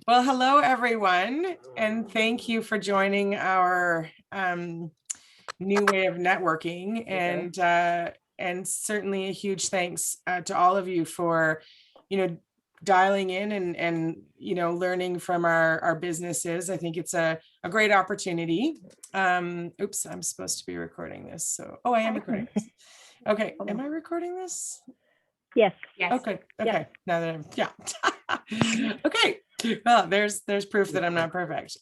Well, hello, everyone, and thank you for joining our new way of networking. And certainly a huge thanks to all of you for, dialing in and learning from our businesses. I think it's a great opportunity. Oops, I'm supposed to be recording this. So, I am recording this. Okay, am I recording this? Yes. Okay. Now that okay. Well, there's proof that I'm not perfect.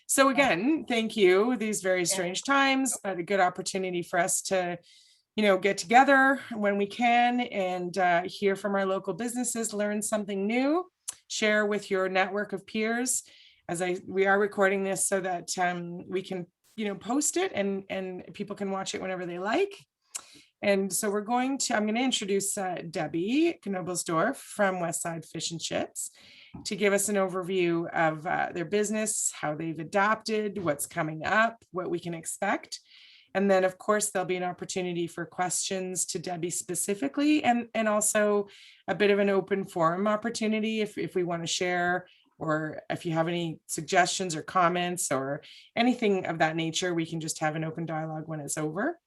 So again, thank you. These very strange times, but a good opportunity for us to, get together when we can and hear from our local businesses, learn something new, share with your network of peers. We are recording this so that we can, post it and people can watch it whenever they like. And so I'm going to introduce Debbie Knobelsdorf from Westside Fish and Chips to give us an overview of their business, how they've adapted, what's coming up, what we can expect. And then, of course, there'll be an opportunity for questions to Debbie specifically, and also a bit of an open forum opportunity if we want to share, or if you have any suggestions or comments or anything of that nature, we can just have an open dialogue when it's over.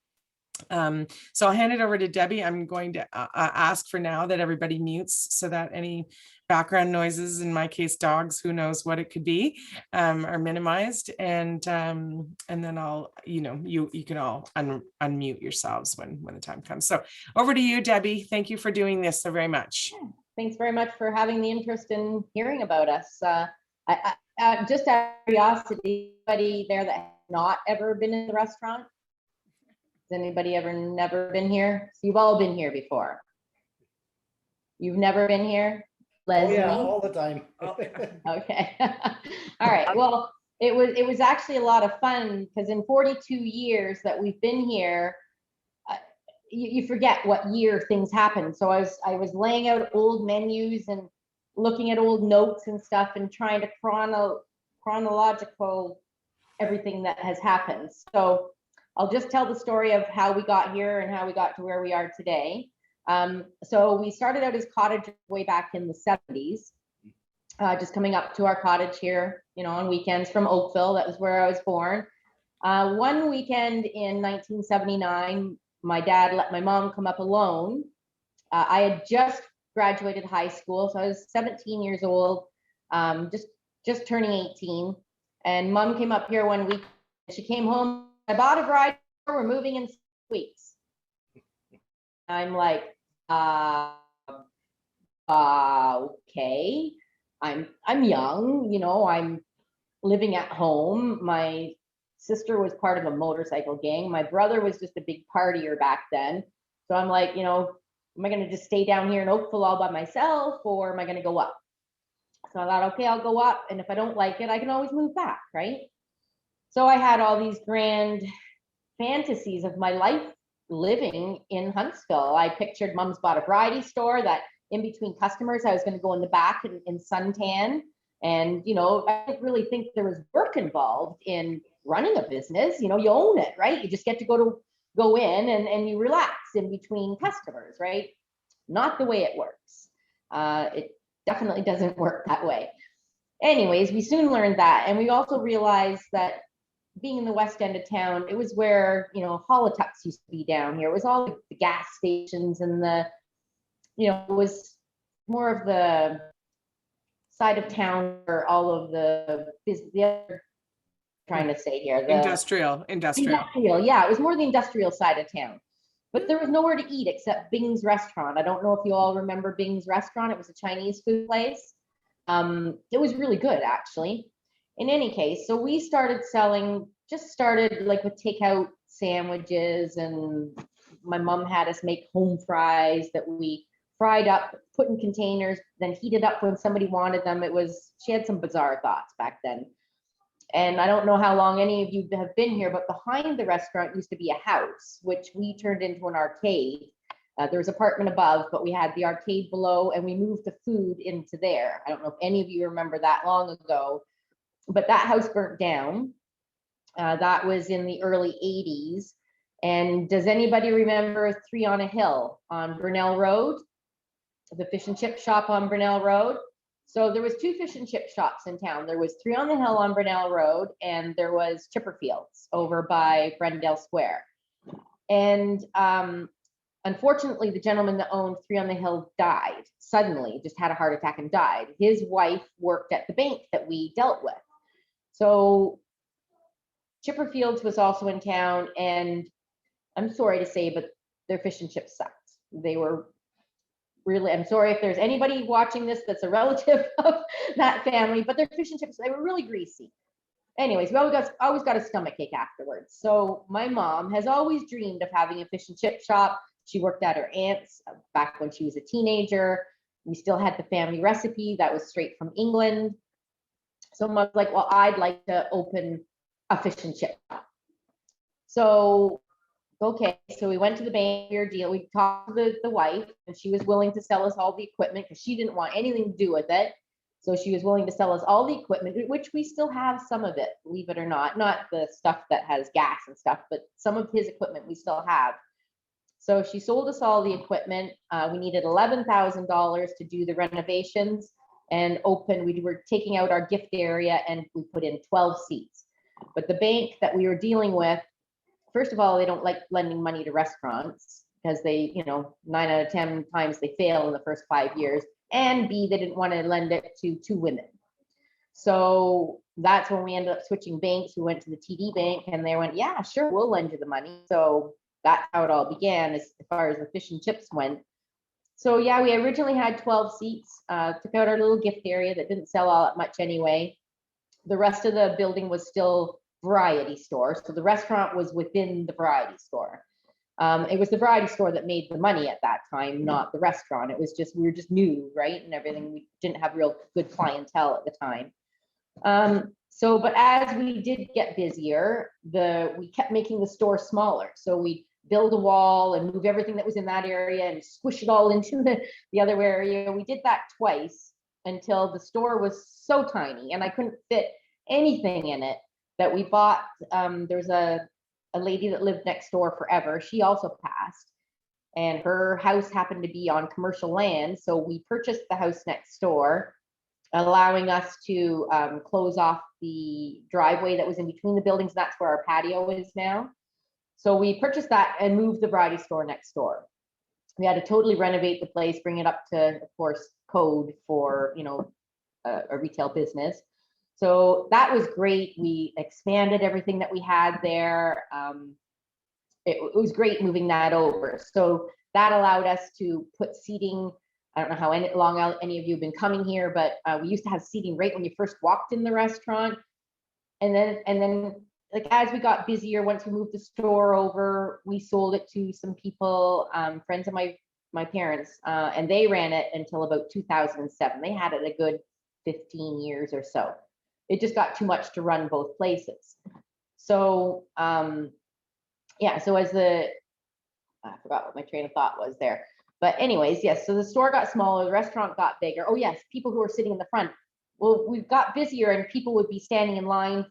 So I'll hand it over to Debbie. I'm going to ask for now that everybody mutes so that any background noises, in my case, dogs, who knows what it could be, are minimized. And then I'll, you can all unmute yourselves when the time comes. So over to you, Debbie. Thank you for doing this so very much. Thanks very much for having the interest in hearing about us. Just out of curiosity, anybody there that has not ever been in the restaurant? Has anybody ever never been here? So you've all been here before. You've never been here? Leslie? Yeah, all the time. Okay. All right. Well, it was actually a lot of fun because in 42 years that we've been here, you forget what year things happened. So I was laying out old menus and looking at old notes and stuff and trying to chronological everything that has happened. So I'll just tell the story of how we got here and how we got to where we are today. So we started out as cottagers way back in the 70s, just coming up to our cottage here, on weekends from Oakville. That was where I was born. One weekend in 1979, my dad let my mom come up alone. I had just graduated high school, so I was 17 years old, just turning 18. And mom came up here one week. She came home. I bought a bride. We're moving in 6 weeks. I'm like, okay. I'm young, I'm living at home. My sister was part of a motorcycle gang. My brother was just a big partier back then. So I'm like, am I going to just stay down here in Oakville all by myself, or am I going to go up? So I thought, okay, I'll go up. And if I don't like it, I can always move back, right? So I had all these grand fantasies of my life living in Huntsville. I pictured mom's bought a variety store that in between customers, I was going to go in the back in suntan. And, I didn't really think there was work involved in running a business. You own it, right? You just get to go in and you relax in between customers, right? Not the way it works. It definitely doesn't work that way. Anyways, we soon learned that. And we also realized that being in the west end of town, it was where, Holitucks used to be down here. It was all the gas stations and it was more of the side of town where all of the other, trying to say here, the Industrial. Yeah, it was more the industrial side of town. But there was nowhere to eat except Bing's Restaurant. I don't know if you all remember Bing's Restaurant. It was a Chinese food place. It was really good, actually. In any case, so we started like with takeout sandwiches, and my mom had us make home fries that we fried up, put in containers, then heated up when somebody wanted them. She had some bizarre thoughts back then. And I don't know how long any of you have been here, but behind the restaurant used to be a house, which we turned into an arcade. There was an apartment above, but we had the arcade below, and we moved the food into there. I don't know if any of you remember that long ago, but that house burnt down. That was in the early 80s. And does anybody remember 3 on a Hill on Brunel Road? The fish and chip shop on Brunel Road? So there was 2 fish and chip shops in town. There was 3 on the Hill on Brunel Road, and there was Chipperfields over by Brendale Square. And unfortunately, the gentleman that owned 3 on the Hill died suddenly, just had a heart attack and died. His wife worked at the bank that we dealt with. So Chipperfields was also in town, and I'm sorry to say, but their fish and chips sucked. They were really, I'm sorry if there's anybody watching this that's a relative of that family, but their fish and chips, they were really greasy. Anyways, we always got a stomachache afterwards. So my mom has always dreamed of having a fish and chip shop. She worked at her aunt's back when she was a teenager. We still had the family recipe that was straight from England. So Mom's like, well, I'd like to open a fish and chip shop. So, okay, so we went to the bank, deal. We talked to the wife, and she was willing to sell us all the equipment because she didn't want anything to do with it. So she was willing to sell us all the equipment, which we still have some of it, believe it or not the stuff that has gas and stuff, but some of his equipment we still have. So she sold us all the equipment. We needed $11,000 to do the renovations and open. We were taking out our gift area, and we put in 12 seats. But the bank that we were dealing with, first of all, they don't like lending money to restaurants because they, 9 out of 10 times they fail in the first 5 years. And B, they didn't want to lend it to 2 women. So that's when we ended up switching banks. We went to the TD Bank, and they went, yeah, sure, we'll lend you the money. So that's how it all began as far as the fish and chips went. So yeah, we originally had 12 seats, took out our little gift area that didn't sell all that much anyway. The rest of the building was still variety store. So the restaurant was within the variety store. It was the variety store that made the money at that time, not the restaurant. It was just, we were just new, right? And everything, we didn't have real good clientele at the time. But as we did get busier, we kept making the store smaller. So we build a wall and move everything that was in that area and squish it all into the other area. We did that twice until the store was so tiny and I couldn't fit anything in it that we bought. There's a lady that lived next door forever. She also passed, and her house happened to be on commercial land. So we purchased the house next door, allowing us to close off the driveway that was in between the buildings. That's where our patio is now. So we purchased that and moved the variety store next door. We had to totally renovate the place, bring it up to, of course, code for, a retail business. So that was great. We expanded everything that we had there. It was great moving that over. So that allowed us to put seating. I don't know how long any of you have been coming here, but we used to have seating right when you first walked in the restaurant. And then like as we got busier, once we moved the store over, we sold it to some people, friends of my parents, and they ran it until about 2007. They had it a good 15 years or so. It just got too much to run both places. So yeah, so I forgot what my train of thought was there. But anyways, yes, so the store got smaller, the restaurant got bigger. Oh yes, people who were sitting in the front. Well, we got busier and people would be standing in line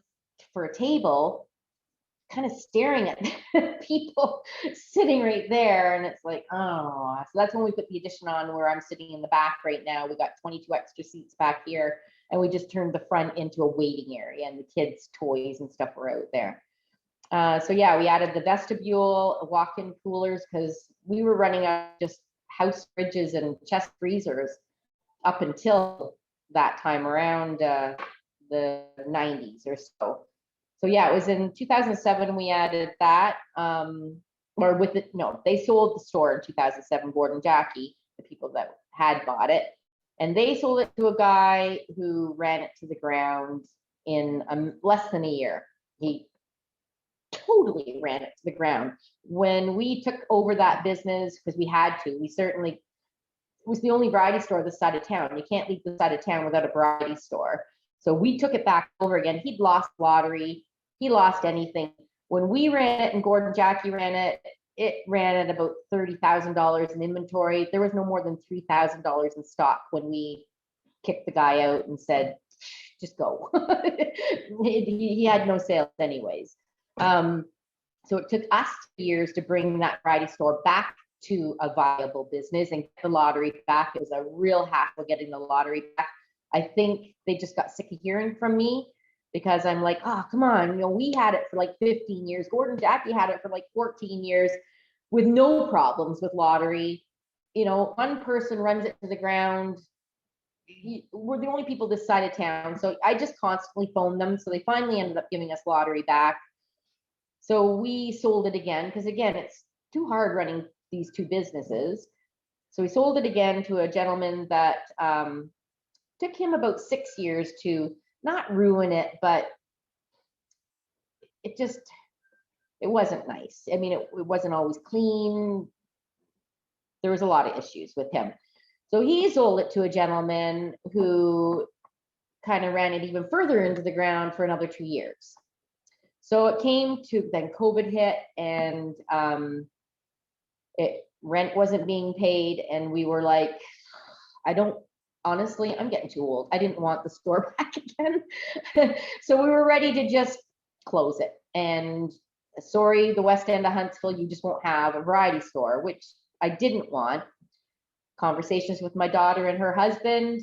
for a table, kind of staring at people sitting right there. And it's like, oh, so that's when we put the addition on where I'm sitting in the back right now. We got 22 extra seats back here, and we just turned the front into a waiting area, and the kids' toys and stuff were out there. So yeah, we added the vestibule, walk-in coolers, because we were running out of just house fridges and chest freezers up until that time around the 90s or so. So yeah, it was in 2007 we added that, they sold the store in 2007, Gordon Jackie, the people that had bought it. And they sold it to a guy who ran it to the ground in less than a year. He totally ran it to the ground. When we took over that business, because we had to, it was the only variety store this side of town. You can't leave this side of town without a variety store. So we took it back over again. He'd lost lottery. He lost anything. When we ran it and Gordon Jackie ran it, it ran at about $30,000 in inventory. There was no more than $3,000 in stock when we kicked the guy out and said, just go. He had no sales anyways. So it took us years to bring that variety store back to a viable business and get the lottery back. It was a real hassle getting the lottery back. I think they just got sick of hearing from me because I'm like, oh, come on, you know, we had it for like 15 years. Gordon, Jackie had it for like 14 years with no problems with lottery. You know, one person runs it to the ground. We're the only people this side of town. So I just constantly phoned them. So they finally ended up giving us lottery back. So we sold it again because, again, it's too hard running these two businesses. So we sold it again to a gentleman that took him about 6 years to not ruin it, but it wasn't nice. I mean, it wasn't always clean. There was a lot of issues with him. So he sold it to a gentleman who kind of ran it even further into the ground for another 2 years. So it came to, then COVID hit, and rent wasn't being paid, and we were like, honestly, I'm getting too old. I didn't want the store back again. So we were ready to just close it. And sorry, the West End of Huntsville, you just won't have a variety store, which I didn't want. Conversations with my daughter and her husband,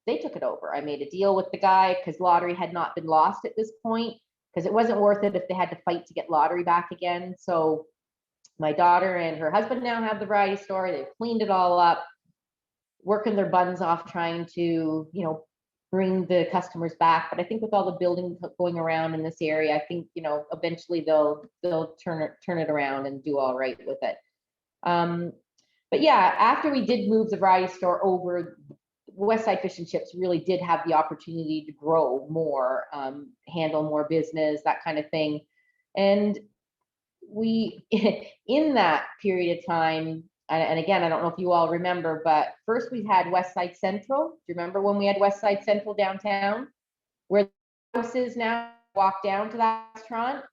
they took it over. I made a deal with the guy because lottery had not been lost at this point, because it wasn't worth it if they had to fight to get lottery back again. So my daughter and her husband now have the variety store. They've cleaned it all up, working their buns off trying to, you know, bring the customers back. But I think with all the building going around in this area, I think, you know, eventually they'll turn it around and do all right with it. But yeah, after we did move the variety store over, Westside Fish and Chips really did have the opportunity to grow more, handle more business, that kind of thing. And we, in that period of time, and again, I don't know if you all remember, but first we had Westside Central. Do you remember when we had Westside Central downtown, where the house is now? Walk down to that restaurant.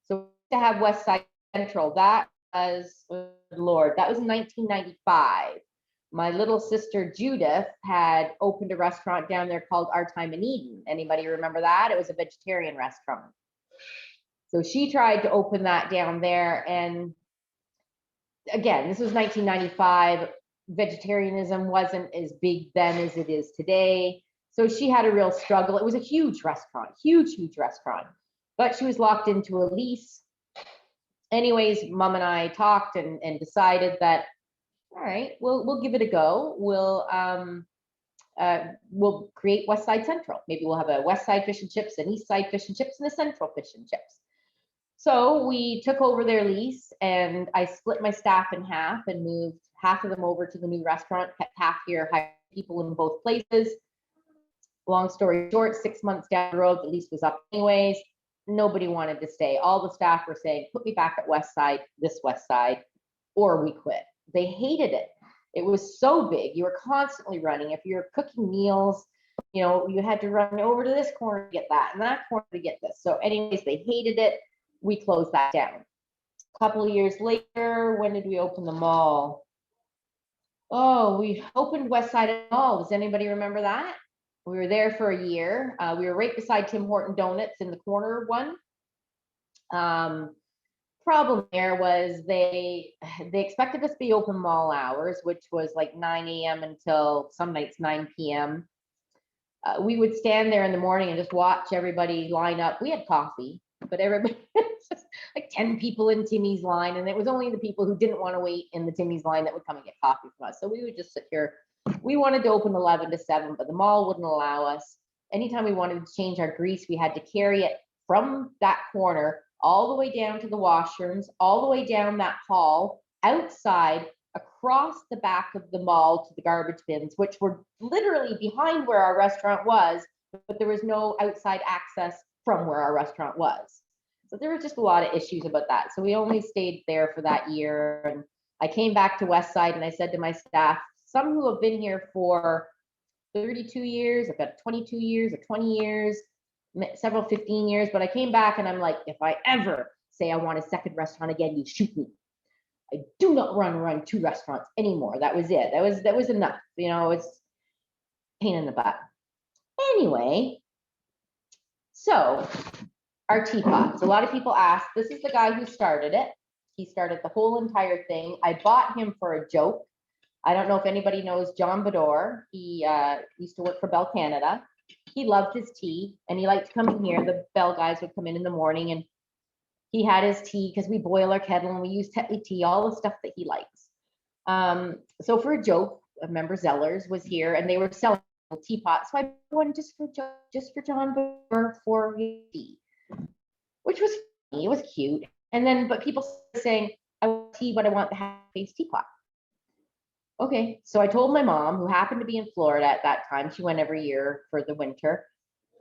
So to have Westside Central, that was, Lord, that was in 1995. My little sister Judith had opened a restaurant down there called Our Time in Eden. Anybody remember that? It was a vegetarian restaurant. So she tried to open that down there. And again, this was 1995. Vegetarianism wasn't as big then as it is today. So she had a real struggle. It was a huge restaurant, huge restaurant, but she was locked into a lease. Anyways, Mom and I talked and decided that, all right, we'll give it a go. We'll create Westside Central. Maybe we'll have a Westside Fish and Chips, an Eastside Fish and Chips, and a Central Fish and Chips. So we took over their lease, and I split my staff in half and moved half of them over to the new restaurant, kept half here, hired people in both places. Long story short, 6 months down the road, the lease was up anyways. Nobody wanted to stay. All the staff were saying, put me back at Westside, this Westside, or we quit. They hated it. It was so big. You were constantly running. If you're cooking meals, you know, you had to run over to this corner to get that and that corner to get this. So anyways, they hated it. We closed that down. A couple of years later, when did we open the mall? Oh, we opened Westside Mall. Does anybody remember that? We were there for a year. We were right beside Tim Horton Donuts in the corner one. Problem there was they expected us to be open mall hours, which was like 9 a.m. until some nights 9 p.m. We would stand there in the morning and just watch everybody line up. We had coffee, but everybody, just like 10 people in Timmy's line. And it was only the people who didn't want to wait in the Timmy's line that would come and get coffee from us. So we would just sit here. We wanted to open 11 to 7, but the mall wouldn't allow us. Anytime we wanted to change our grease, we had to carry it from that corner all the way down to the washrooms, all the way down that hall, outside, across the back of the mall to the garbage bins, which were literally behind where our restaurant was, but there was no outside access from where our restaurant was. So there was just a lot of issues about that. So we only stayed there for that year. And I came back to Westside and I said to my staff, some who have been here for 32 years, I've got 22 years or 20 years, several 15 years, but I came back and I'm like, if I ever say I want a second restaurant again, you shoot me. I do not run 2 restaurants anymore. That was it. That was enough. You know, it's pain in the butt. Anyway, so our teapots. A lot of people ask, this is the guy who started it. He started the whole entire thing. I bought him for a joke. I don't know if anybody knows John Bador. He used to work for Bell Canada. He loved his tea, and he liked to come in here. The Bell guys would come in the morning, and he had his tea because we boil our kettle and we use Tetley tea, all the stuff that he likes. So for a joke, a member Zellers was here, and they were selling teapots. So I bought one just for John Bador for tea, which was funny. It was cute. And then, but people saying, I want tea, but I want the half-face teapot. Okay, so I told my mom, who happened to be in Florida at that time. She went every year for the winter.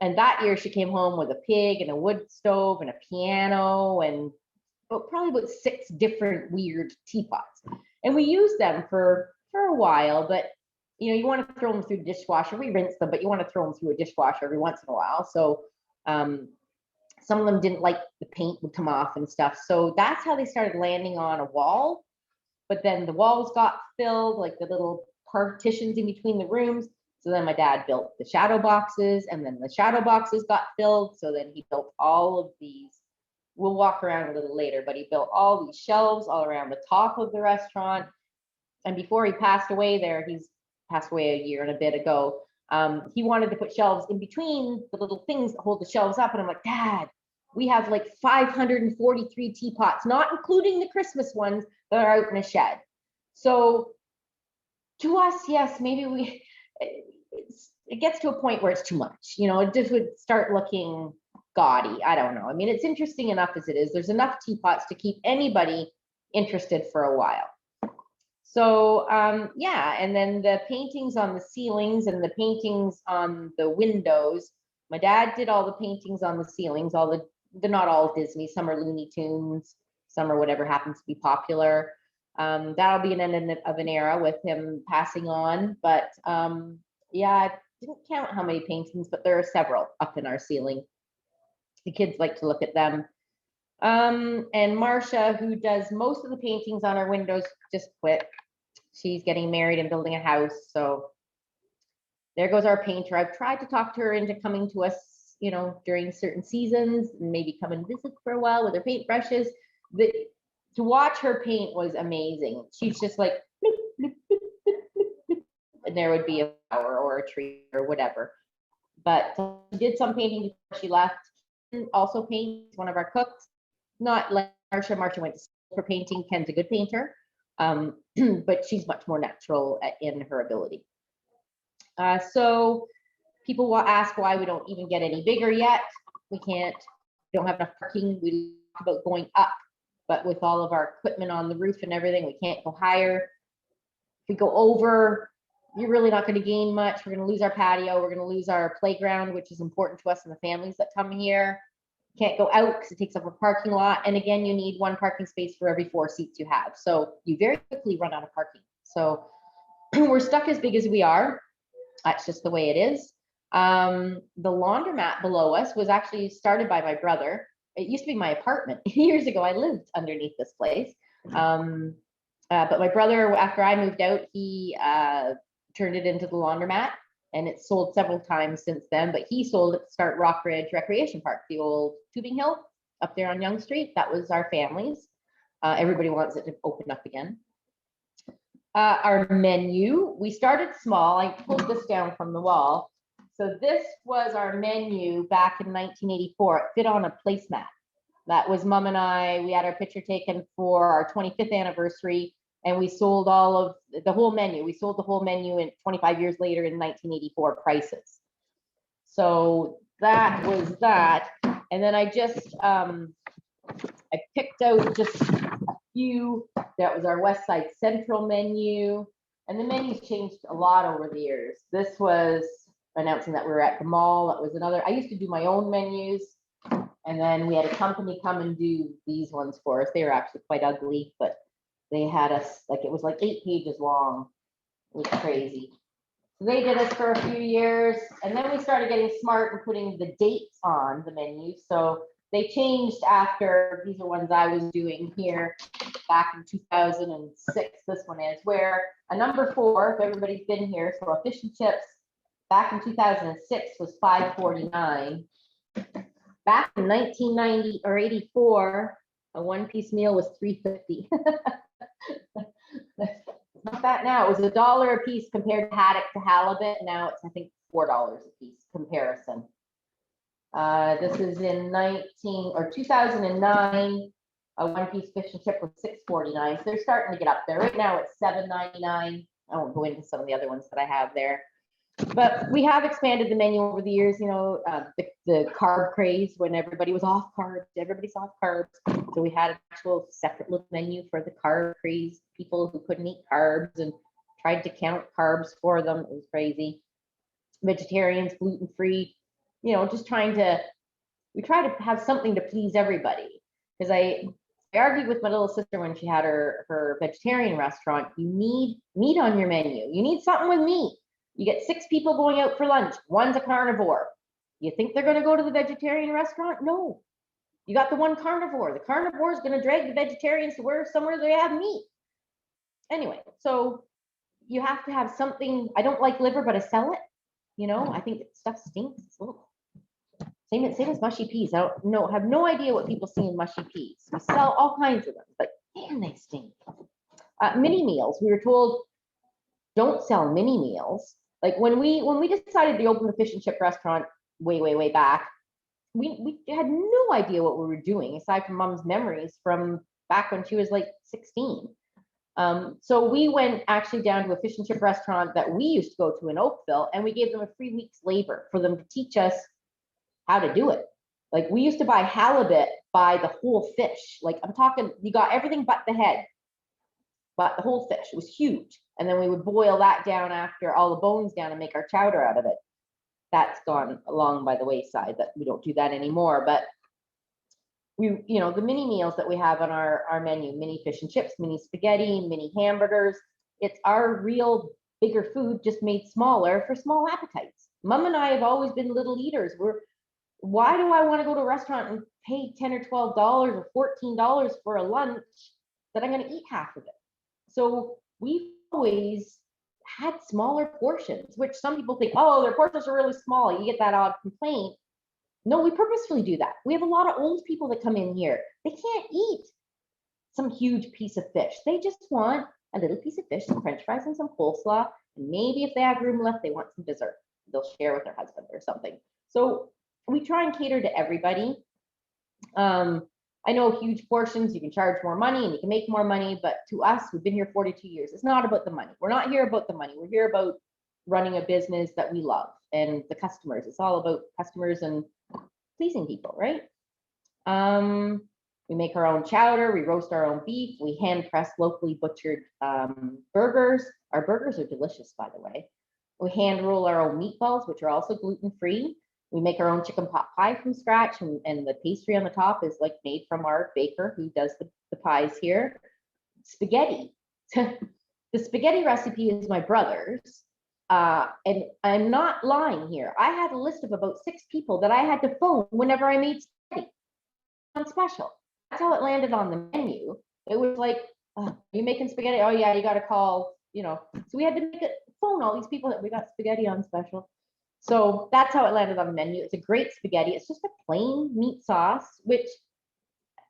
And that year she came home with a pig and a wood stove and a piano and probably about 6 different weird teapots. And we used them for a while, but you want to throw them through the dishwasher. We rinse them, but you want to throw them through a dishwasher every once in a while. So some of them didn't like the paint would come off and stuff. So that's how they started landing on a wall. But then the walls got filled, like the little partitions in between the rooms. So then my dad built the shadow boxes, and then the shadow boxes got filled. So then he built all of these. We'll walk around a little later, but he built all these shelves all around the top of the restaurant. And before he passed away he's passed away a year and a bit ago. He wanted to put shelves in between the little things that hold the shelves up. And I'm like, Dad, we have like 543 teapots, not including the Christmas ones that are out in a shed. So to us, yes, maybe it gets to a point where it's too much. It just would start looking gaudy. I don't know. I mean, it's interesting enough as it is. There's enough teapots to keep anybody interested for a while. So yeah, and then the paintings on the ceilings and the paintings on the windows. My dad did all the paintings on the ceilings. They're not all Disney. Some are Looney Tunes. Some are whatever happens to be popular. That'll be an end of an era with him passing on. But yeah, I didn't count how many paintings, but there are several up in our ceiling. The kids like to look at them. And Marcia, who does most of the paintings on our windows, just quit. She's getting married and building a house. So there goes our painter. I've tried to talk to her into coming to us, during certain seasons, and maybe come and visit for a while with her paintbrushes. To watch her paint was amazing. She's just like, bloop, bloop, bloop, bloop, bloop, bloop, and there would be a flower or a tree or whatever. But she did some painting before she left. Also paints, one of our cooks. Not like Marcia. Marcia went to school for painting. Ken's a good painter, but she's much more natural in her ability. So people will ask why we don't even get any bigger yet. We can't. We don't have enough parking. We talk about going up, but with all of our equipment on the roof and everything, we can't go higher. If we go over, you're really not going to gain much. We're going to lose our patio. We're going to lose our playground, which is important to us and the families that come here. Can't go out because it takes up a parking lot. And again, you need 1 parking space for every 4 seats you have. So you very quickly run out of parking. So we're stuck as big as we are. That's just the way it is. The laundromat below us was actually started by my brother. It used to be my apartment. Years ago, I lived underneath this place. But my brother, after I moved out, he turned it into the laundromat, and it's sold several times since then. But he sold it to start Rock Ridge Recreation Park, the old tubing hill up there on Yonge Street. That was our family's. Everybody wants it to open up again. Our menu, we started small. I pulled this down from the wall. So this was our menu back in 1984. It fit on a placemat. That was Mom and I. We had our picture taken for our 25th anniversary, and we sold all of the whole menu. We sold the whole menu in 25 years later in 1984 prices. So that was that. And then I just, I picked out just a few. That was our Westside Central menu. And the menu's changed a lot over the years. This was announcing that we were at the mall. That was another. I used to do my own menus. And then we had a company come and do these ones for us. They were actually quite ugly, but they had us, like, it was like 8 pages long. It was crazy. So they did us for a few years. And then we started getting smart and putting the dates on the menu. So they changed after. These are ones I was doing here back in 2006. This one is where a number 4, if everybody's been here, so a fish and chips back in 2006 was $5.49. Back in 1990 or 84, a 1-piece meal was $3.50. Not that now. It was $1 a piece compared to haddock to halibut. Now it's, I think, $4 a piece comparison. This is in 2009. A one-piece fish and chip was $6.49. So they're starting to get up there. Right now it's $7.99. I won't go into some of the other ones that I have there. But we have expanded the menu over the years, you know, the carb craze when everybody was off carbs, everybody's off carbs. So we had an actual separate little menu for the carb craze people who couldn't eat carbs and tried to count carbs for them. It was crazy. Vegetarians, gluten-free, you know, just we try to have something to please everybody. Because I argued with my little sister when she had her vegetarian restaurant, you need meat on your menu. You need something with meat. You get 6 people going out for lunch. One's a carnivore. You think they're going to go to the vegetarian restaurant? No. You got the one carnivore. The carnivore is going to drag the vegetarians to somewhere they have meat. Anyway, so you have to have something. I don't like liver, but I sell it. You know, I think stuff stinks. Same as mushy peas. I have no idea what people see in mushy peas. We sell all kinds of them, but man, they stink. Mini meals. We were told don't sell mini meals. Like when we decided to open the fish and chip restaurant way back, we had no idea what we were doing aside from Mom's memories from back when she was like 16. So we went actually down to a fish and chip restaurant that we used to go to in Oakville, and we gave them a free week's labor for them to teach us how to do it. Like we used to buy halibut by the whole fish. Like I'm talking, you got everything but the head, but the whole fish. It was huge. And then we would boil that down after all the bones down and make our chowder out of it. That's gone along by the wayside, that we don't do that anymore. But we, you know, the mini meals that we have on our menu, mini fish and chips, mini spaghetti, mini hamburgers, it's our real bigger food just made smaller for small appetites. Mom and I have always been little eaters. Why do I want to go to a restaurant and pay $10 or $12 or $14 for a lunch that I'm going to eat half of it? So we've always had smaller portions, which some people think, oh, their portions are really small. You get that odd complaint. No, we purposefully do that. We have a lot of old people that come in here. They can't eat some huge piece of fish. They just want a little piece of fish, some French fries and some coleslaw. And maybe if they have room left, they want some dessert. They'll share with their husband or something. So we try and cater to everybody. I know huge portions, you can charge more money and you can make more money, but to us, we've been here 42 years. It's not about the money. We're not here about the money. We're here about running a business that we love and the customers. It's all about customers and pleasing people, right? We make our own chowder, we roast our own beef, we hand press locally butchered burgers. Our burgers are delicious, by the way. We hand roll our own meatballs, which are also gluten-free. We make our own chicken pot pie from scratch, and the pastry on the top is like made from our baker who does the pies here. Spaghetti. The spaghetti recipe is my brother's. And I'm not lying here. I had a list of about 6 people that I had to phone whenever I made spaghetti on special. That's how it landed on the menu. It was like, you making spaghetti? Oh yeah, you got to call, you know. So we had to phone all these people that we got spaghetti on special. So that's how it landed on the menu. It's a great spaghetti. It's just a plain meat sauce, which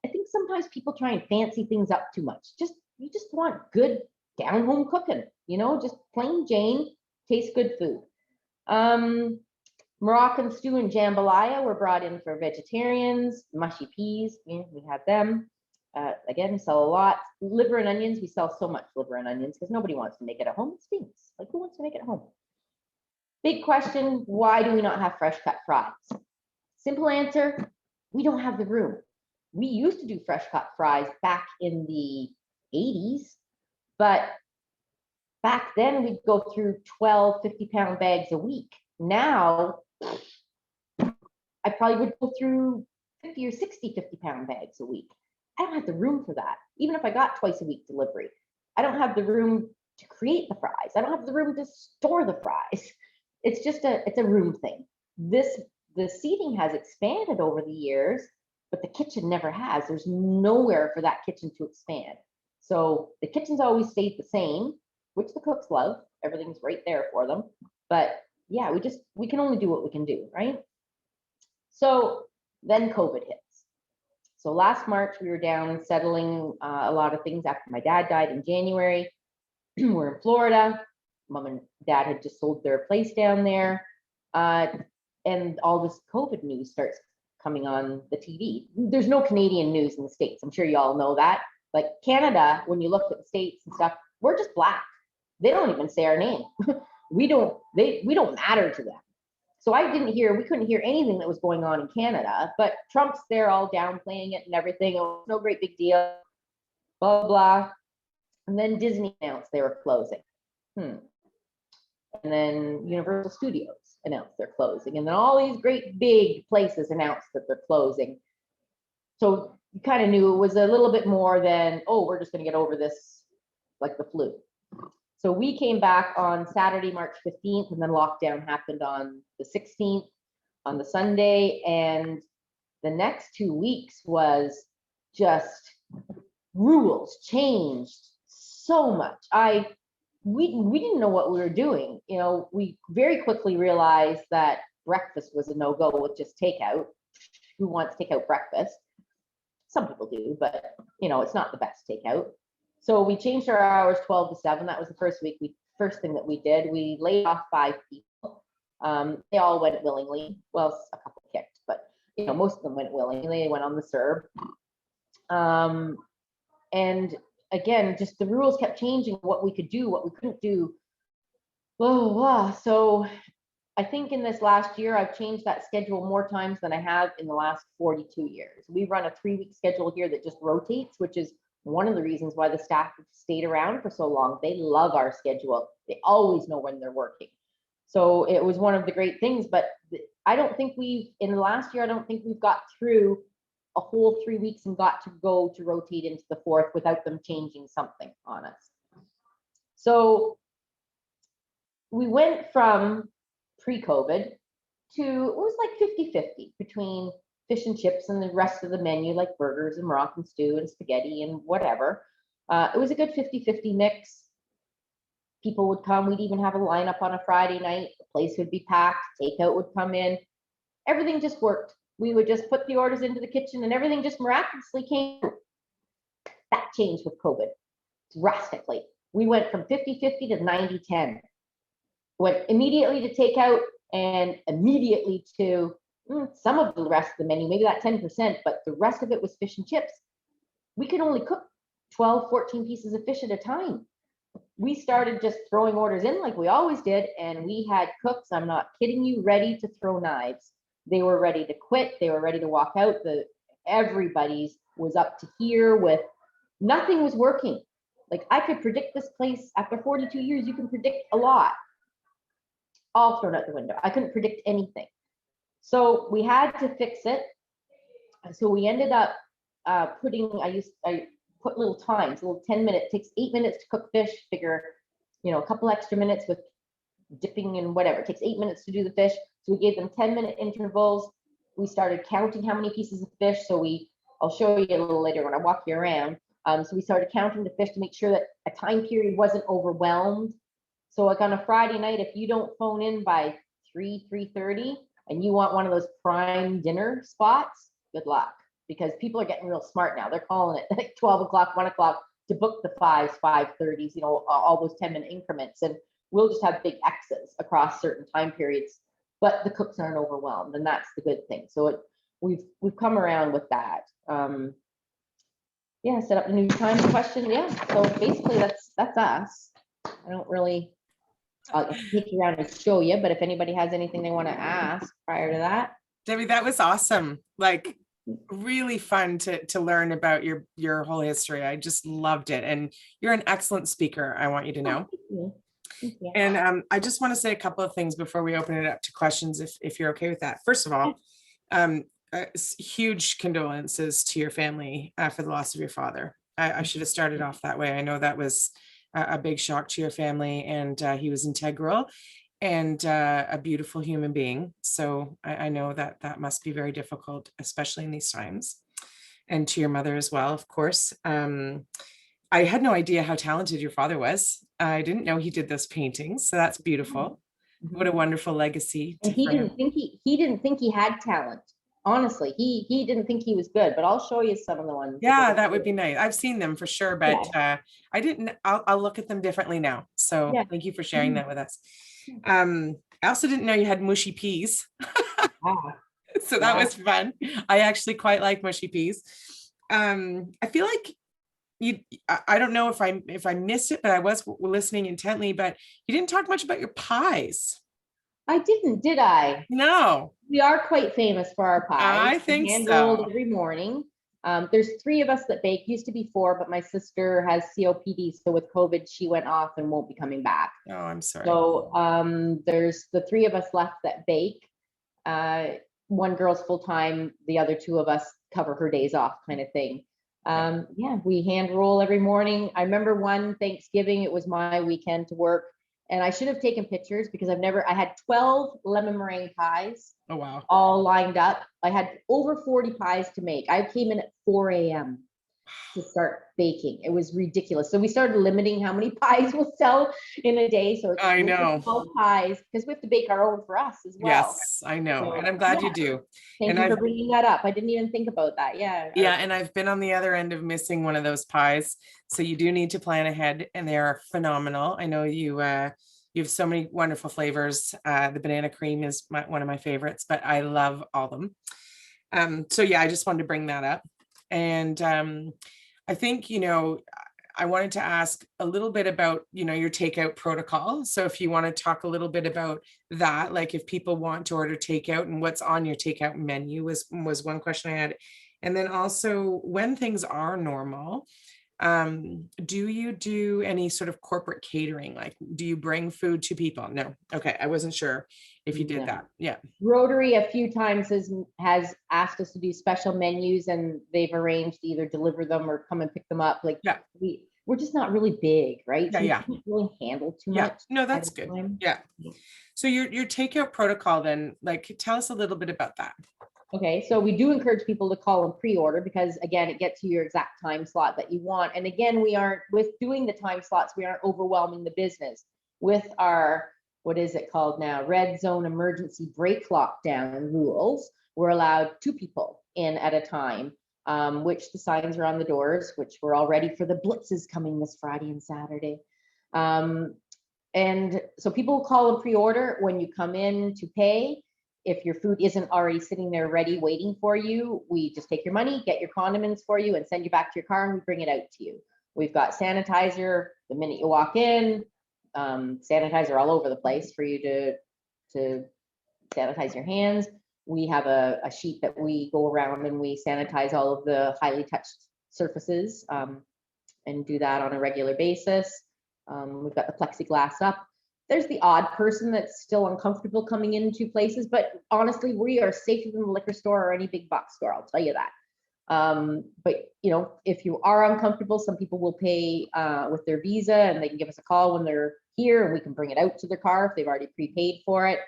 I think sometimes people try and fancy things up too much. You just want good down home cooking, you know, just plain Jane, tastes good food. Moroccan stew and jambalaya were brought in for vegetarians. Mushy peas, we have them. Again, we sell a lot. Liver and onions, we sell so much liver and onions because nobody wants to make it at home. It stinks. Like, who wants to make it at home? Big question, why do we not have fresh cut fries? Simple answer, we don't have the room. We used to do fresh cut fries back in the 80s, but back then we'd go through 12 50-pound bags a week. Now, I probably would go through 50 or 60 50-pound bags a week. I don't have the room for that. Even if I got twice a week delivery, I don't have the room to create the fries. I don't have the room to store the fries. It's just it's a room thing. The seating has expanded over the years, but the kitchen never has. There's nowhere for that kitchen to expand. So the kitchen's always stayed the same, which the cooks love. Everything's right there for them. But yeah, we can only do what we can do, right? So then COVID hits. So last March, we were down settling a lot of things after my dad died in January. we're in Florida. Mom and dad had just sold their place down there. And all this COVID news starts coming on the TV. There's no Canadian news in the States. I'm sure you all know that. Like Canada, when you look at the States and stuff, we're just black. They don't even say our name. we don't matter to them. So we couldn't hear anything that was going on in Canada, but Trump's there all downplaying it and everything. It was no great big deal, blah, blah. And then Disney announced they were closing. And then Universal Studios announced they're closing. And then all these great big places announced that they're closing. So you kind of knew it was a little bit more than, oh, we're just going to get over this like the flu. So we came back on Saturday, March 15th, and then lockdown happened on the 16th, on the Sunday. And the next 2 weeks was just rules changed so much. We didn't know what we were doing. You know, we very quickly realized that breakfast was a no-go with just takeout. Who wants takeout breakfast? Some people do, but you know, it's not the best takeout. So we changed our hours 12 to 7. That was the first thing that we did. We laid off 5 people. They all went willingly. Well, a couple kicked, but you know, most of them went willingly. They went on the CERB. And again, just the rules kept changing, what we could do, what we couldn't do. Blah, blah, blah. So I think in this last year, I've changed that schedule more times than I have in the last 42 years. We run a 3-week schedule here that just rotates, which is one of the reasons why the staff have stayed around for so long. They love our schedule. They always know when they're working. So it was one of the great things, but I don't think in the last year, I don't think we've got through a whole 3 weeks and got to go to rotate into the 4th without them changing something on us. So we went from pre-COVID to, it was like 50-50 between fish and chips and the rest of the menu, like burgers and Moroccan stew and spaghetti and whatever. It was a good 50-50 mix. People would come. We'd even have a lineup on a Friday night. The place would be packed. Takeout would come in. Everything just worked. We would just put the orders into the kitchen and everything just miraculously came. That changed with COVID drastically. We went from 50-50 to 90-10. Went immediately to takeout and immediately to some of the rest of the menu, maybe that 10%, but the rest of it was fish and chips. We could only cook 12, 14 pieces of fish at a time. We started just throwing orders in like we always did, and we had cooks, I'm not kidding you, ready to throw knives. They were ready to quit. They were ready to walk out. Everybody's was up to here with nothing was working. Like I could predict this place after 42 years, you can predict a lot. All thrown out the window. I couldn't predict anything. So we had to fix it. So we ended up I put little times, a little 10 minutes, takes 8 minutes to cook fish, figure, a couple extra minutes with dipping and whatever. It takes 8 minutes to do the fish. So we gave them 10-minute intervals. We started counting how many pieces of fish. So I'll show you a little later when I walk you around. So we started counting the fish to make sure that a time period wasn't overwhelmed. So like on a Friday night, if you don't phone in by 3:30 and you want one of those prime dinner spots, good luck, because people are getting real smart now. They're calling it like 12 o'clock, 1 o'clock to book the 5s, 5:30s, all those 10-minute increments. And we'll just have big X's across certain time periods, but the cooks aren't overwhelmed, and that's the good thing. So we've come around with that. Set up the new time question. Yeah, so basically that's us. I don't really, I'll take you around and show you, but if anybody has anything they want to ask prior to that. Debbie, that was awesome. Like really fun to learn about your whole history. I just loved it. And you're an excellent speaker, I want you to know. Thank you. And I just want to say a couple of things before we open it up to questions, if you're okay with that. First of all, huge condolences to your family for the loss of your father. I should have started off that way. I know that was a big shock to your family, and he was integral and a beautiful human being. So I know that must be very difficult, especially in these times. And to your mother as well, of course. I had no idea how talented your father was. I didn't know he did those paintings. So that's beautiful. What a wonderful legacy. And he didn't think he had talent. Honestly, he didn't think he was good, but I'll show you some of the ones. Yeah, that would be nice. I've seen them for sure, but Yeah. I didn't, I'll look at them differently now. So Yeah. thank you for sharing Mhm. that with us. I also didn't know you had mushy peas. Wow. So that Yeah. was fun. I actually quite like mushy peas. I feel like you, I don't know if I missed it, but I was listening intently, but you didn't talk much about your pies. I didn't, did I? No, We are quite famous for our pies. I think Hand rolled so. every morning. There's 3 of us that bake. Used to be 4, but my sister has COPD, so with COVID, she went off and won't be coming back. Oh, I'm sorry. So there's the 3 of us left that bake. One girl's full time. The other 2 of us cover her days off, kind of thing. Yeah, we hand roll every morning. I remember one Thanksgiving, it was my weekend to work, and I should have taken pictures because I had 12 lemon meringue pies Oh, wow. all lined up. I had over 40 pies to make. I came in at 4 a.m. to start baking. It was ridiculous. So we started limiting how many pies we'll sell in a day. So it's I know. 12 pies because we have to bake our own for us as well. Yes, I know. So And I'm glad yeah, you do. thank And you for I've, bringing that up. I didn't even think about that. Yeah. yeah, and I've been on the other end of missing one of those pies. So you do need to plan ahead, and they are phenomenal. I know you have so many wonderful flavors. The banana cream is one of my favorites, but I love all of them. So yeah, I just wanted to bring that up. And I think, I wanted to ask a little bit about, your takeout protocol. So if you want to talk a little bit about that, like if people want to order takeout and what's on your takeout menu was one question I had. And then also when things are normal, do you do any sort of corporate catering? Like, do you bring food to people? No. Okay. I wasn't sure if you did No. that. Yeah. Rotary a few times has asked us to do special menus, and they've arranged to either deliver them or come and pick them up. Like Yeah. we're just not really big, right? Yeah. So we Yeah. can't really handle too Yeah. much No, at that's a good. time. Yeah. So your takeout protocol then, like, tell us a little bit about that. Okay, so we do encourage people to call and pre-order because again, it gets you your exact time slot that you want. And again, we aren't with doing the time slots, we aren't overwhelming the business with our, what is it called now? Red zone emergency break lockdown rules. We're allowed 2 people in at a time, which the signs are on the doors, which we're all ready for the blitzes coming this Friday and Saturday. And so people will call and pre-order when you come in to pay. If your food isn't already sitting there ready, waiting for you, we just take your money, get your condiments for you, and send you back to your car, and we bring it out to you. We've got sanitizer the minute you walk in, sanitizer all over the place for you to sanitize your hands. We have a sheet that we go around and we sanitize all of the highly touched surfaces, and do that on a regular basis. We've got the plexiglass up. There's the odd person that's still uncomfortable coming into places, but honestly, we are safer than the liquor store or any big box store, I'll tell you that. But if you are uncomfortable, some people will pay with their Visa, and they can give us a call when they're here, and we can bring it out to their car if they've already prepaid for it.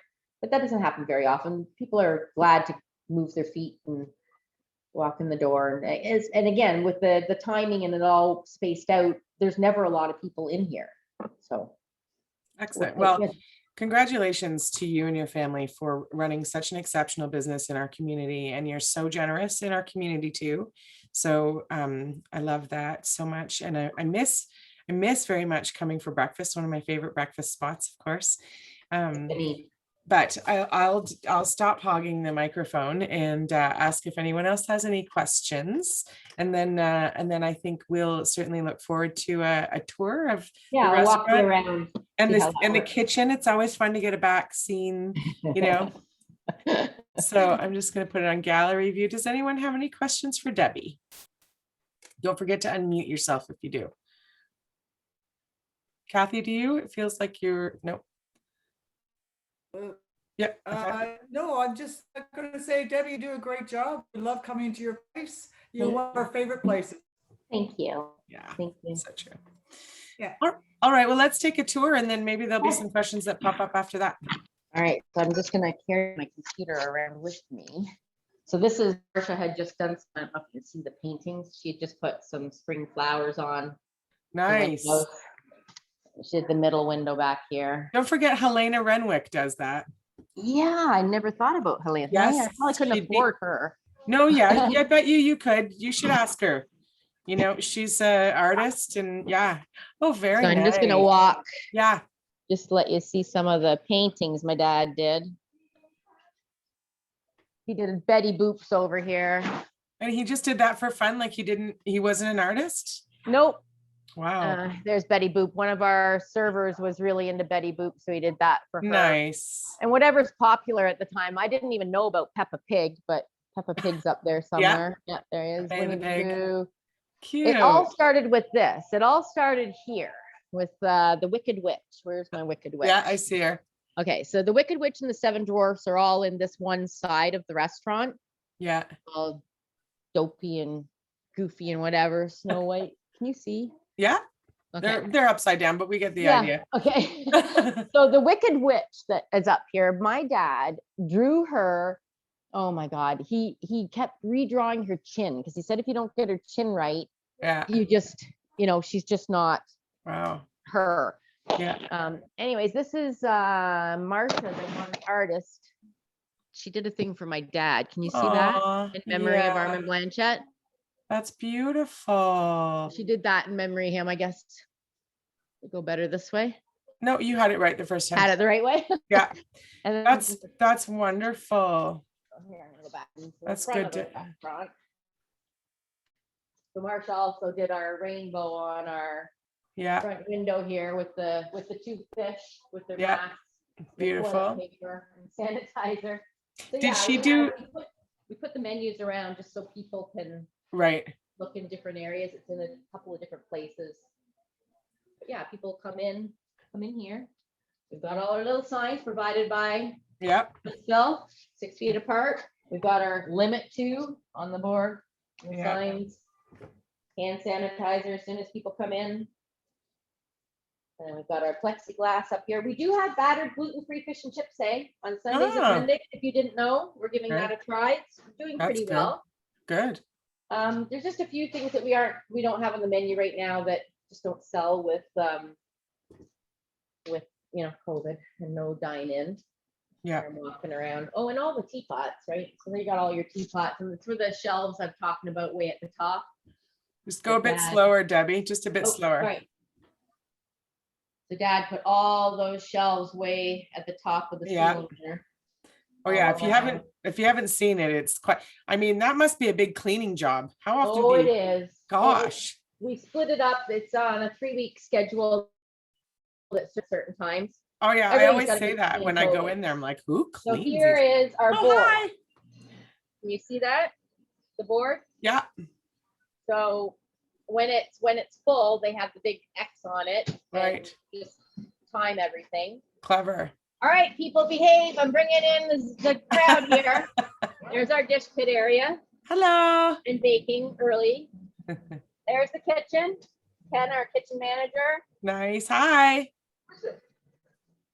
But that doesn't happen very often. People are glad to move their feet and walk in the door. And again, with the timing and it all spaced out, there's never a lot of people in here. So Excellent. Well, congratulations to you and your family for running such an exceptional business in our community, and you're so generous in our community too. So I love that so much, and I miss very much coming for breakfast. One of my favorite breakfast spots, of course. But I'll stop hogging the microphone and ask if anyone else has any questions, and then I think we'll certainly look forward to a tour of the I'll walk you restaurant around and the kitchen. It's always fun to get a back scene, So I'm just going to put it on gallery view. Does anyone have any questions for Debbie? Don't forget to unmute yourself if you do. Kathy, do you? It feels like you're no. Yep. No, I'm just going to say, Debbie, you do a great job. We love coming to your place. You're one of our favorite places. Thank you. Yeah. Thank you. So true. Yeah. All right. Well, let's take a tour, and then maybe there'll be some questions that pop up after that. All right. So I'm just going to carry my computer around with me. So this is, Marsha had just done, I don't know if you can see the paintings. She had just put some spring flowers on. Nice. She did the middle window back here. Don't forget Helena Renwick does that. Yeah, I never thought about Helena. Yes, I probably couldn't she'd be- afford her. No, yeah, I bet you could. You should ask her. You know, she's a artist and yeah. Oh, very So I'm nice. just gonna walk, Yeah. just to let you see some of the paintings my dad did. He did Betty Boops over here. And he just did that for fun, like he wasn't an artist. Nope. Wow. There's Betty Boop. One of our servers was really into Betty Boop, so he did that for her. Nice. And whatever's popular at the time. I didn't even know about Peppa Pig, but Peppa Pig's up there somewhere. Yeah, there he is. Hey, the Winnie the pig. Pooh. Cute. It all started with this. It all started here with the Wicked Witch. Where's my Wicked Witch? Yeah, I see her. Okay, so the Wicked Witch and the Seven Dwarfs are all in this one side of the restaurant, Yeah. all dopey and goofy and whatever. Snow White. Can you see? Yeah. Okay. They're upside down, but we get the idea. Okay. So the Wicked Witch that is up here, my dad drew her. Oh my God. He kept redrawing her chin because he said if you don't get her chin right, Yeah. you just, she's just not Wow. her. Yeah. Anyways, this is Martha, the one artist. She did a thing for my dad. Can you see that? Aw, In memory of yeah. Armand Blanchett. That's beautiful. She did that in memory of him. I guess it'll go better this way. No, you had it right the first time. Had it the right way. Yeah. And then That's wonderful. here, I'm gonna go back into the That's front good of to- it, up front. So Marsha also did our rainbow on our Yeah. front window here with the two fish with their Yeah. masks, with Beautiful. toilet paper and sanitizer. So Did she we put the menus around just so people can Right. look in different areas. It's in a couple of different places. But yeah, people come in here. We've got all our little signs provided by Yep. Phil, 6 feet apart. We've got our limit to on the board, the Yeah. signs, hand sanitizer as soon as people come in. And then we've got our plexiglass up here. We do have battered gluten-free fish and chips, on Sundays Ah. and Mondays. If you didn't know, we're giving that a try. It's doing That's pretty good. well. Good. There's just a few things that we don't have on the menu right now that just don't sell with COVID and no dine-in. Yeah. I'm walking around. Oh, and all the teapots, right? So they got all your teapots, and it's for the shelves I'm talking about way at the top. Just go a bit Dad. slower, Debbie. Just a bit Oh, slower. right. So Dad put all those shelves way at the top of the Yeah. ceiling there. Oh yeah. all around. If you haven't seen it, it's quite. I mean, that must be a big cleaning job. How often Oh, do it you? is. Gosh. We split it up. It's on a 3-week schedule at certain times. Oh yeah. I Everybody's always gotta say be that clean when I go COVID. in there. I'm like, who So cleans here these? is our Oh, board. hi. Can you see that? The board? Yeah. So when it's full, they have the big X on it. and Right. Just time everything. Clever. All right, people behave. I'm bringing in the crowd here. There's our dish pit area Hello. and baking early. There's the kitchen. Ken, our kitchen manager. Nice. Hi.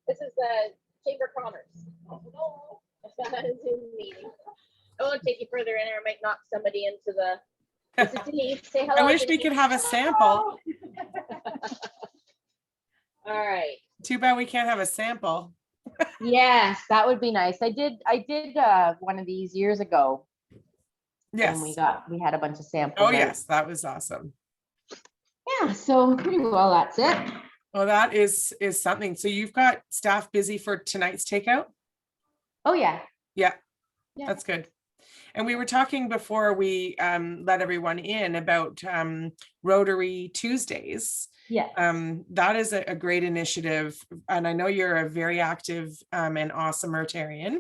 This is the Chamber of Commerce. Hello. It's not a Zoom meeting. I won't take you further in, or I might knock somebody into the. This is Denise. Say hello. I wish we Denise. could have a sample. All right. Too bad we can't have a sample. Yes, that would be nice. I did one of these years ago. Yes. And we had a bunch of samples. Oh out. yes, that was awesome. Yeah, so pretty well that's it. Well, that is something. So you've got staff busy for tonight's takeout? Oh yeah. Yeah. Yeah. That's good. And we were talking before we let everyone in about Rotary Tuesdays. Yeah. That is a great initiative. And I know you're a very active and awesome Rotarian.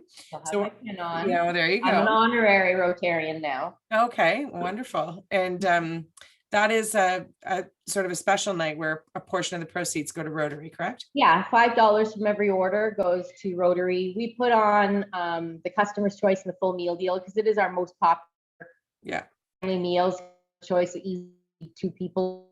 So, there you I'm an go. honorary Rotarian now. Okay, wonderful. And that is a sort of a special night where a portion of the proceeds go to Rotary, correct? Yeah, $5 from every order goes to Rotary. We put on the customer's choice and the full meal deal because it is our most popular Yeah. family meals choice. Easy 2 people,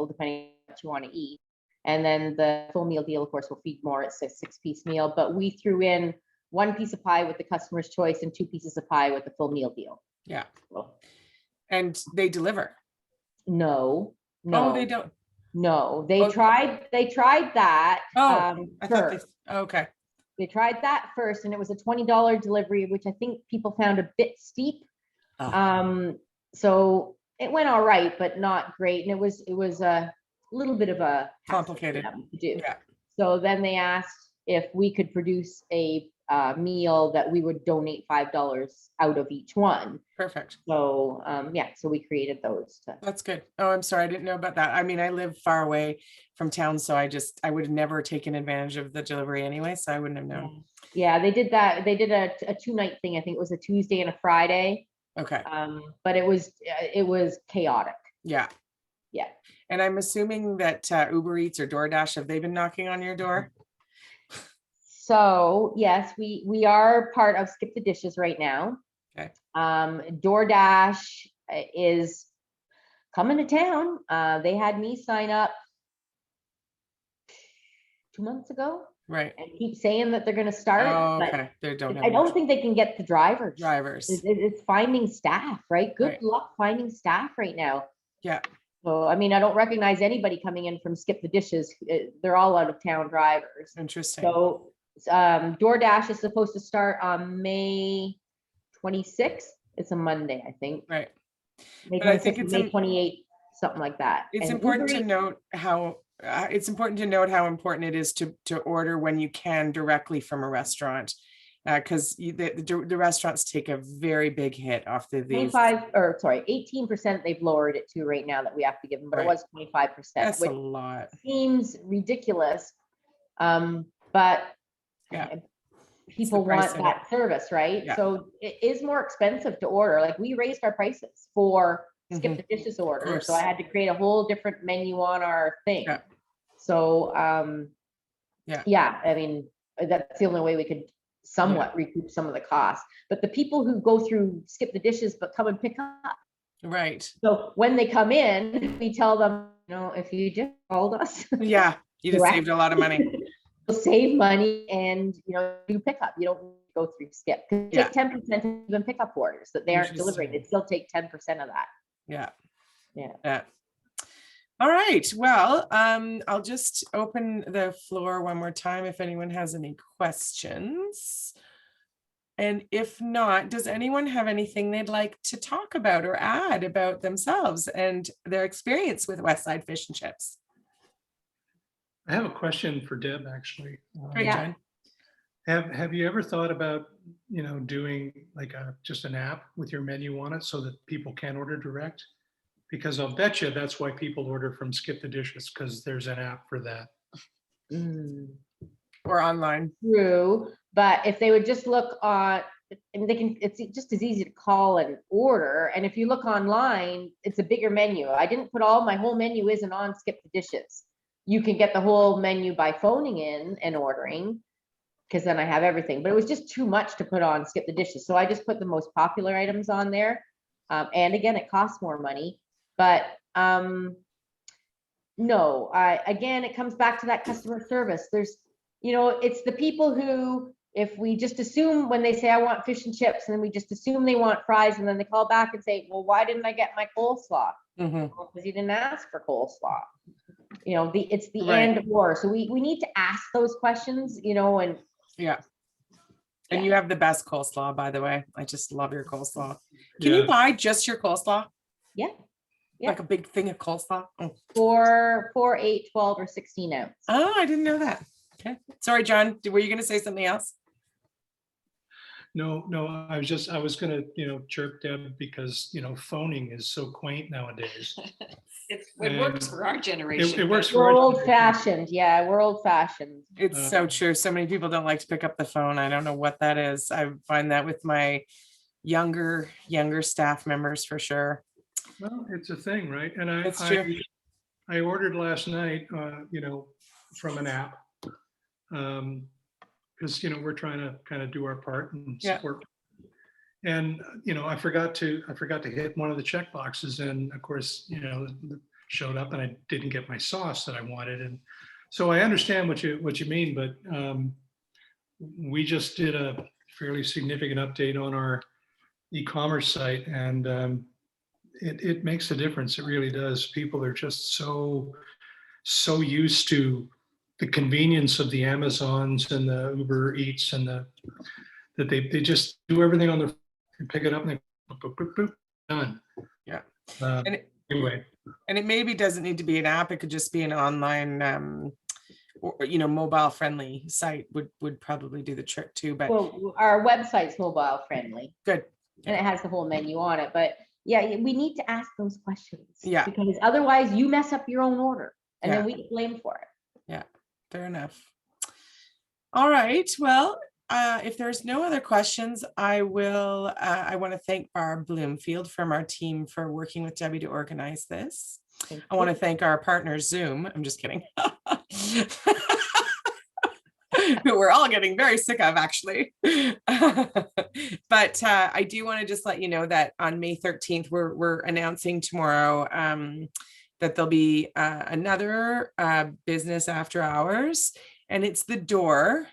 depending on what you want to eat. And then the full meal deal, of course, will feed more. It's a 6-piece meal, but we threw in 1 piece of pie with the customer's choice and 2 pieces of pie with the full meal deal. Yeah. Well, And they deliver. no, Oh, they don't. no. They Oh. tried that. I thought first. okay. They tried that first, and it was a $20 delivery, which I think people found a bit steep. So it went all right, but not great. And it was a little bit of a hassle for Complicated. them to do. Yeah. So then they asked if we could produce a meal that we would donate $5 out of each one. Perfect. So yeah, so we created those. That's good. Oh, I'm sorry. I didn't know about that. I mean, I live far away from town, so I would have never taken advantage of the delivery anyway, so I wouldn't have known. Yeah, they did that. They did a 2-night thing. I think it was a Tuesday and a Friday. Okay. But it was chaotic. Yeah. Yeah. And I'm assuming that Uber Eats or DoorDash, have they been knocking on your door? So yes, we are part of Skip the Dishes right now. Okay. DoorDash is coming to town. They had me sign up 2 months ago. Right. And keep saying that they're going to start. Oh, but okay. They don't have I don't much. think they can get the drivers. It's finding staff, right? Good Right. luck finding staff right now. Yeah. So, I mean, I don't recognize anybody coming in from Skip the Dishes. They're all out of town drivers. Interesting. So, DoorDash is supposed to start on May 26th. It's a Monday, I think. Right. May But I think 26th, it's May 28th, something like that. It's And important Uber to Eats- note how important it is to order when you can directly from a restaurant, because the restaurants take a very big hit off these. 18% they've lowered it to right now that we have to give them, but Right. it was 25%, That's which a lot. seems ridiculous. But Yeah. people price want of that service, right? Yeah. So it is more expensive to order. Like we raised our prices for Skip the Dishes order. So I course. had to create a whole different menu on our thing. Yeah. So Yeah. yeah, I mean, that's the only way we could somewhat recoup some of the costs. But the people who go through Skip the Dishes but come and pick up. Right. So when they come in, we tell them, if you just called us, Yeah. You just Direct. saved a lot of money. you'll save money and you pick up. You don't go through Skip. Yeah. Take 10% of even pickup orders that they aren't delivering. They Interesting. still take 10% of that. Yeah. Yeah. Yeah. All right. Well, I'll just open the floor one more time if anyone has any questions. And if not, does anyone have anything they'd like to talk about or add about themselves and their experience with Westside Fish and Chips? I have a question for Deb, actually. Great, Yeah. John. Have you ever thought about, doing like just an app with your menu on it so that people can order direct? Because I'll bet you that's why people order from Skip the Dishes, because there's an app for that. Or online. True. But if they would just look on, and it's just as easy to call and order. And if you look online, it's a bigger menu. I didn't put my whole menu isn't on Skip the Dishes. You can get the whole menu by phoning in and ordering, because then I have everything. But it was just too much to put on Skip the Dishes. So I just put the most popular items on there. And again, it costs more money. But no, again, it comes back to that customer service. There's, it's the people who, if we just assume when they say, I want fish and chips, and then we just assume they want fries, and then they call back and say, well, why didn't I get my coleslaw? Because you didn't ask for coleslaw. It's the Right. and or. So we need to ask those questions, and Yeah. And Yeah. you have the best coleslaw, by the way. I just love your coleslaw. Can Yeah. you buy just your coleslaw? Yeah. Yeah. Like a big thing of coleslaw? Oh. 4, 8, 12, or 16 ounce. Oh, I didn't know that. Okay. Sorry, John. Were you going to say something else? No, I was gonna, chirp Deb because, phoning is so quaint nowadays. It And works for our generation. It works but for We're our old generation. fashioned. Yeah, we're old fashioned. It's Uh, so true. So many people don't like to pick up the phone. I don't know what that is. I find that with my younger staff members for sure. Well, it's a thing, right? And It's true. I ordered last night, from an app. Because, we're trying to kind of do our part and Yeah. support. And, I forgot to hit one of the check boxes, and of course, showed up and I didn't get my sauce that I wanted. And so I understand what you mean, but we just did a fairly significant update on our e-commerce site, and it makes a difference. It really does. People are just so used to the convenience of the Amazons and the Uber Eats and that they just do everything on their, pick it up and they boop, boop, boop, boop, done. Yeah. Uh, And anyway, and it maybe doesn't need to be an app. It could just be an online, or, mobile friendly site would probably do the trick too, but Well, our website's mobile friendly good. and it has the whole menu on it, but yeah, we need to ask those questions. Yeah. Because otherwise you mess up your own order and Yeah. then we get blamed for it. Yeah, fair enough. All right, well, if there's no other questions, I want to thank Barb Bloomfield from our team for working with Debbie to organize this. Thank I want to you. thank our partner Zoom. I'm just kidding. Who we're all getting very sick of, actually. But I do want to just let you know that on May 13th, we're announcing tomorrow that there'll be another business after hours, and it's The Door,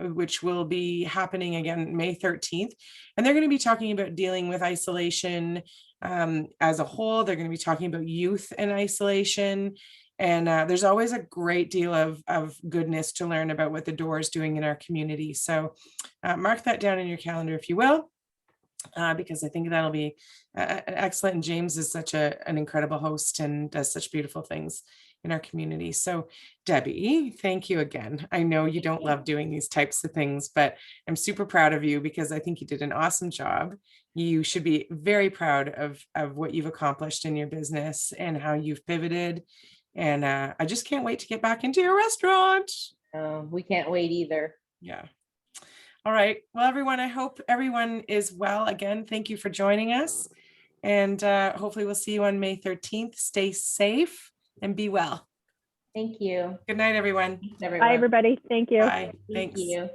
which will be happening again May 13th. And they're going to be talking about dealing with isolation as a whole. They're going to be talking about youth and isolation. And there's always a great deal of goodness to learn about what The Door is doing in our community. So mark that down in your calendar, if you will, because I think that'll be excellent. And James is such an incredible host and does such beautiful things in our community. So Debbie, thank you again. I know you don't love doing these types of things, but I'm super proud of you because I think you did an awesome job. You should be very proud of what you've accomplished in your business and how you've pivoted. And I just can't wait to get back into your restaurant. We can't wait either. Yeah. All right. Well, everyone, I hope everyone is well. Again, thank you for joining us. And hopefully we'll see you on May 13th. Stay safe and be well. Thank you. Good night, everyone. Everyone. Bye, everybody. Thank you. Bye. Thank Thanks. you.